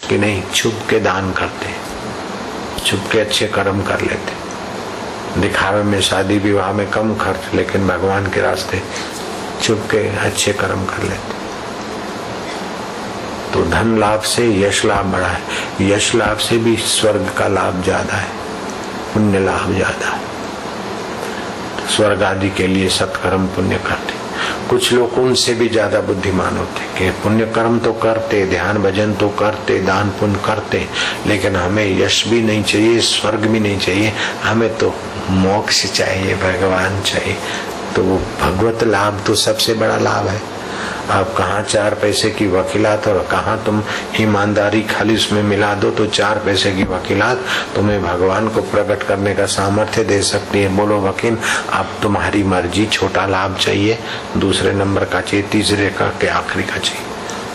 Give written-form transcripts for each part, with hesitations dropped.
कि नहीं, छुप के दान करते, छुप के अच्छे कर्म कर लेते। दिखावे में शादी विवाह में कम खर्च, लेकिन भगवान के रास्ते छुप के अच्छे कर्म कर लेते। तो धन लाभ से यश लाभ बड़ा है, यश लाभ से भी स्वर्ग का लाभ ज्यादा है, पुण्य लाभ ज्यादा है। तो स्वर्ग आदि के लिए सत्कर्म पुण्य करते। कुछ लोग उनसे भी ज्यादा बुद्धिमान होते कि पुण्य कर्म तो करते, ध्यान भजन तो करते, दान पुण्य करते, लेकिन हमें यश भी नहीं चाहिए, स्वर्ग भी नहीं चाहिए, हमें तो मोक्ष चाहिए, भगवान चाहिए। तो वो भगवत लाभ तो सबसे बड़ा लाभ है। आप कहाँ 4 पैसे की वकीलात और कहाँ तुम ईमानदारी खाली उसमें मिला दो तो 4 पैसे की वकीलात तुम्हें भगवान को प्रकट करने का सामर्थ्य दे सकती है। बोलो वकील, आप तुम्हारी मर्जी, छोटा लाभ चाहिए, दूसरे नंबर का चाहिए, तीसरे का के आखिरी का चाहिए।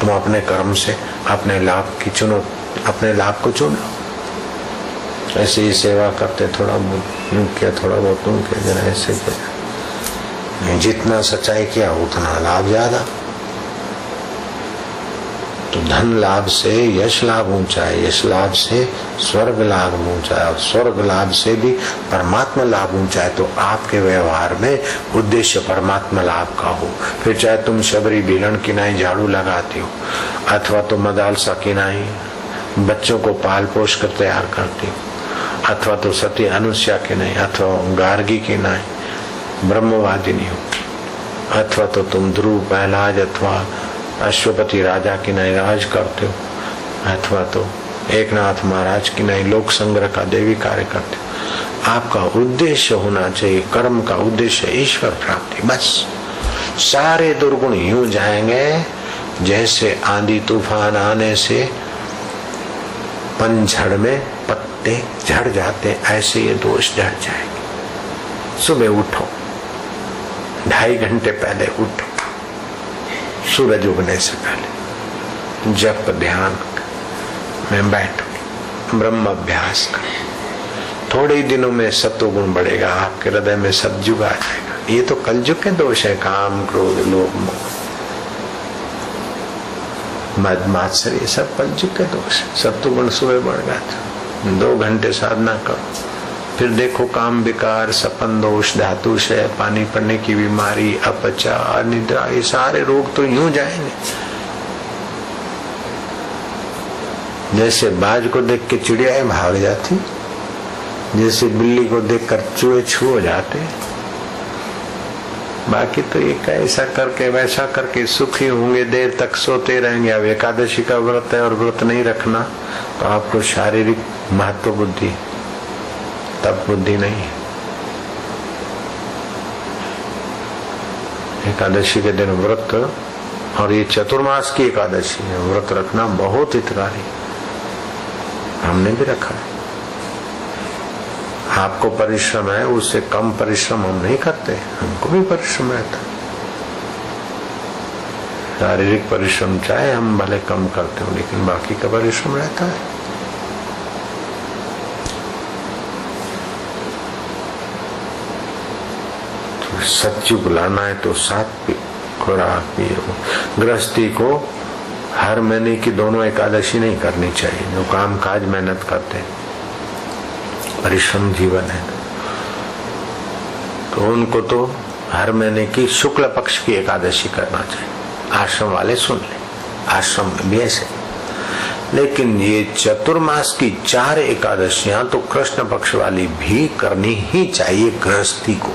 तुम अपने कर्म से अपने लाभ की चुनो, अपने लाभ को चुनो। ऐसे ही सेवा करते, थोड़ा बहुत किया, थोड़ा बहुत तुम किया, जरा ऐसे किया, जितना सच्चाई किया उतना लाभ ज्यादा। तो धन लाभ से यश लाभ ऊंचा है, यश लाभ से स्वर्ग लाभ ऊंचा है, और स्वर्ग लाभ से भी परमात्मा लाभ ऊंचा है। तो आपके व्यवहार में उद्देश्य परमात्मा लाभ का हो। फिर चाहे तुम शबरी बिलन किनाई झाड़ू लगाती हो, अथवा तो मदालसा किनाई बच्चों को पाल पोष कर तैयार करती हो, अथवा तो सती अनुष्या किनाई, अथवा गार्गी किनाई ब्रह्मवादिनी हो, अथवा तो तुम ध्रुव प्रहलाद अथवा अश्वपति राजा की नई राज करते हो, अथवा तो एकनाथ महाराज की नई लोक संग्रह का देवी कार्य करते हो। आपका उद्देश्य होना चाहिए, कर्म का उद्देश्य ईश्वर प्राप्ति। बस सारे दुर्गुण यूं जाएंगे जैसे आंधी तूफान आने से पनझड़ में पत्ते झड़ जाते, ऐसे ये दोष झड़ जाएंगे। सुबह उठो, 2.5 घंटे पहले उठो, सूरज उगने से पहले जप ध्यान में बैठो, ब्रह्म अभ्यास करो। थोड़े ही दिनों में सत्वगुण बढ़ेगा, आपके हृदय में सतयुग आ जाएगा। ये तो कलयुग के दोष है, काम क्रोध लोभ मोह मद मात्सर्य, ये सब कलयुग के दोष है। सत्वगुण सुबह बढ़ गया, 2 घंटे साधना करो, फिर देखो काम विकार, सपन दोष, धातु क्षय, पानी पड़ने की बीमारी, अपचा, अनिद्रा, ये सारे रोग तो यूं जाएंगे। जैसे बाज को देख के चिड़ियाएं भाग जाती, जैसे बिल्ली को देखकर चूहे छू हो जाते। बाकी तो ये ऐसा करके वैसा करके सुखी होंगे, देर तक सोते रहेंगे। अब एकादशी का व्रत है और व्रत नहीं रखना तो आपको शारीरिक महत्व बुद्धि, तब बुद्धि नहीं है। एकादशी के दिन व्रत, और ये चतुर्मास की एकादशी है, व्रत रखना बहुत हितकारी। हमने भी रखा है। आपको परिश्रम है, उससे कम परिश्रम हम नहीं करते, हमको भी परिश्रम रहता है। शारीरिक परिश्रम चाहे हम भले कम करते हो, लेकिन बाकी का परिश्रम रहता है। सत्युग लाना है तो सात्विक खुराक पियो। गृहस्थी को हर महीने की दोनों एकादशी नहीं करनी चाहिए। जो काम काज मेहनत करते हैं, परिश्रम जीवन है, तो उनको तो हर महीने की शुक्ल पक्ष की एकादशी करना चाहिए। आश्रम वाले सुन ले, आश्रम में भी ऐसे। लेकिन ये चतुर्मास की 4 एकादशियां तो कृष्ण पक्ष वाली भी करनी ही चाहिए गृहस्थी को।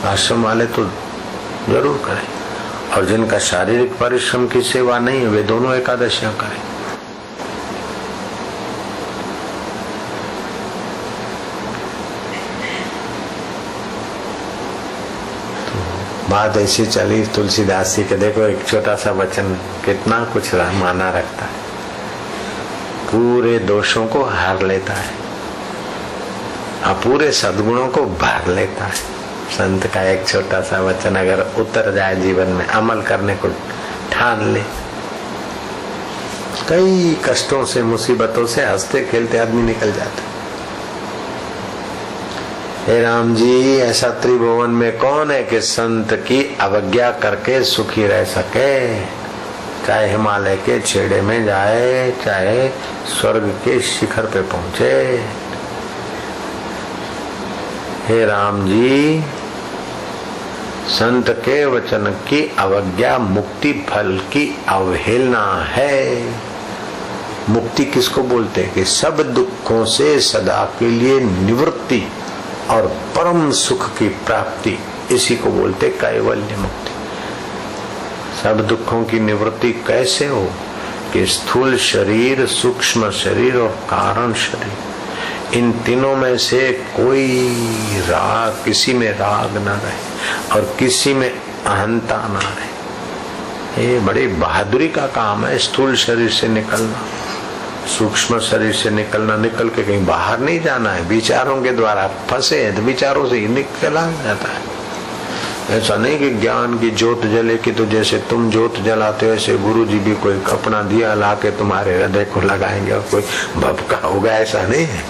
आश्रम वाले तो जरूर करें, और जिनका शारीरिक परिश्रम की सेवा नहीं है वे दोनों एकादशियां करें। तो बात ऐसी चली तुलसीदास जी के, देखो एक छोटा सा वचन कितना कुछ माना रखता है। पूरे दोषों को हार लेता है, अपूरे सद्गुणों को भर लेता है। संत का एक छोटा सा वचन अगर उतर जाए जीवन में, अमल करने को ठान ले, कई कष्टों से मुसीबतों से हंसते खेलते आदमी निकल जाता। हे राम जी, ऐसा त्रिभुवन में कौन है कि संत की अवज्ञा करके सुखी रह सके। चाहे हिमालय के छेड़े में जाए, चाहे स्वर्ग के शिखर पे पहुंचे। हे राम जी, संत के वचन की अवज्ञा मुक्ति फल की अवहेलना है। मुक्ति किसको बोलते हैं? कि सब दुखों से सदा के लिए निवृत्ति और परम सुख की प्राप्ति, इसी को बोलते कैवल्य मुक्ति। सब दुखों की निवृत्ति कैसे हो? कि स्थूल शरीर, सूक्ष्म शरीर और कारण शरीर, इन तीनों में से कोई राग, किसी में राग न रहे और किसी में अहंता न रहे। ये बड़ी बहादुरी का काम है। स्थूल शरीर से निकलना, सूक्ष्म शरीर से निकलना, निकल के कहीं बाहर नहीं जाना है। विचारों के द्वारा फंसे हैं तो विचारों से ही निकला जाता है। ऐसा नहीं कि ज्ञान की ज्योत जलेगी तो जैसे तुम ज्योत जलाते हो ऐसे गुरु जी भी कोई अपना दिया ला के तुम्हारे हृदय को लगाएंगे और कोई भपका होगा, ऐसा नहीं है।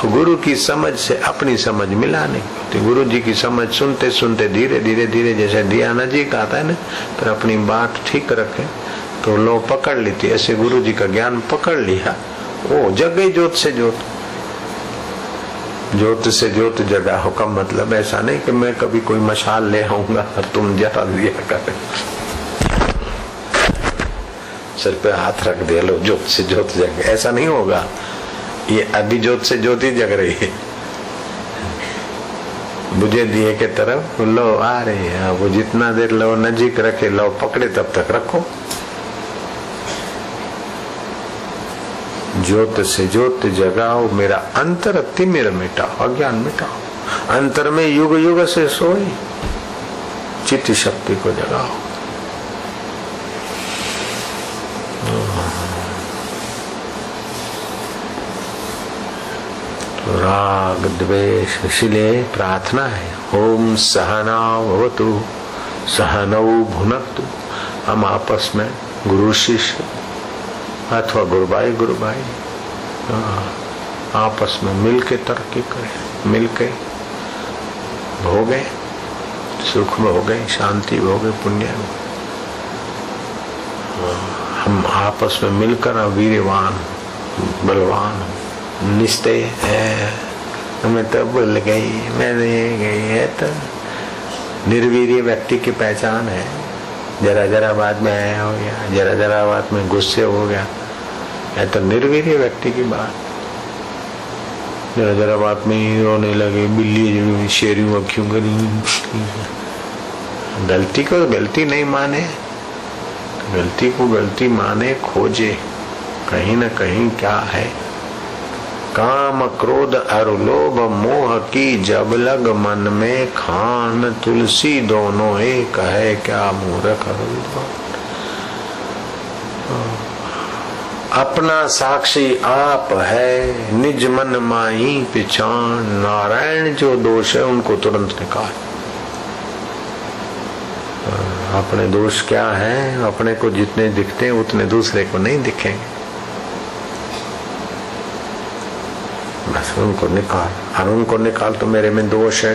गुरु की समझ से अपनी समझ मिलाने की। तो गुरु जी की समझ सुनते सुनते धीरे धीरे धीरे जैसे दिया नजीक आता है ना, फिर अपनी बात ठीक रखे तो लो पकड़ लेती। ऐसे गुरु जी का ज्ञान पकड़ लिया, वो जग गई ज्योत से ज्योत, ज्योत से ज्योत जगा हो का मतलब ऐसा नहीं कि मैं कभी कोई मशाल ले आऊंगा और तुम जला दिया कर, सिर पे हाथ रख दे लो ज्योत से ज्योत जग, ऐसा नहीं होगा। ये अभी ज्योत से ज्योत ही जग रही है। बुझे दिए के तरफ लो आ रही है, वो जितना देर लो नजीक रखे, लो पकड़े तब तक रखो। ज्योत से ज्योत जगाओ, मेरा अंतर तिमिर मिटाओ, अज्ञान मिटाओ। अंतर में युग युग से सोई, चित्त शक्ति को जगाओ। तो राग द्वेष, इसलिए प्रार्थना है ओम सहना भवतु सहनौ भुनक्तु। हम आपस में गुरु शिष्य अथवा गुरु भाई आपस में मिलके तरक्की करें, मिलके भोगे, सुख भोगे, शांति भोगे, पुण्य। हम आपस में मिलकर वीरवान बलवान निश्चय है। हमें तो भूल गई, मैंने गई है तो निर्वीर्य व्यक्ति की पहचान है। जरा जरा बात में आया हो गया, जरा जरा बात में गुस्से हो गया, है तो निर्वीर्य व्यक्ति की बात। जरा जरा बात में रोने लगे, बिल्ली शेरी अखियों करी। गलती को गलती नहीं माने, गलती को गलती माने, खोजे कहीं न कहीं क्या है। काम क्रोध और लोभ मोह की जब लग मन में खान, तुलसी दोनों एक है क्या मूर्ख। अपना साक्षी आप है, निज मन माही पिछान। नारायण जो दोष है उनको तुरंत निकाल। अपने दोष क्या है? अपने को जितने दिखते हैं उतने दूसरे को नहीं दिखेंगे, बस उनको निकाल। और उनको निकाल तो मेरे में दोष है